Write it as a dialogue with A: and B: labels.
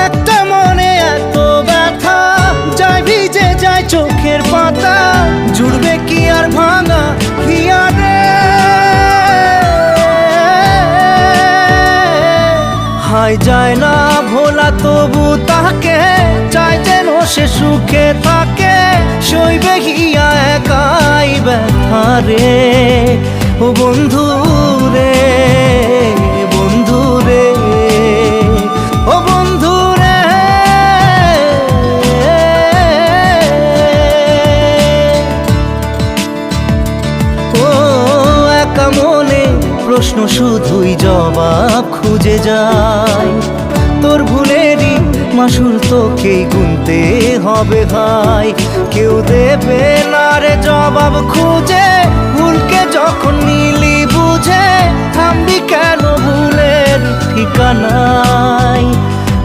A: একটা মনে এত ব্যথা, যায় ভিজে যায় চোখের পাতা, জুড়বে কি আর ভাঙা হিয়ারে। হায় যায় না ভোলা তবু তাকে, চাই যেন সে সুখে থাকে, সইবে হিয়া একাই ব্যথা রে। ও বন্ধু রে, বন্ধু রে, ও বন্ধু রে। ও একা মনে প্রশ্ন শুধুই জবাব খুঁজে যায়, তোর ভুলেরই মাসুল তোকেই গুনতে হবে ভাই। কেউ দেবে না রে জবাব খুঁজে, ভুলকে যখন নিলি বুঝে, থামবি কেন ভুলের ঠিকানায়।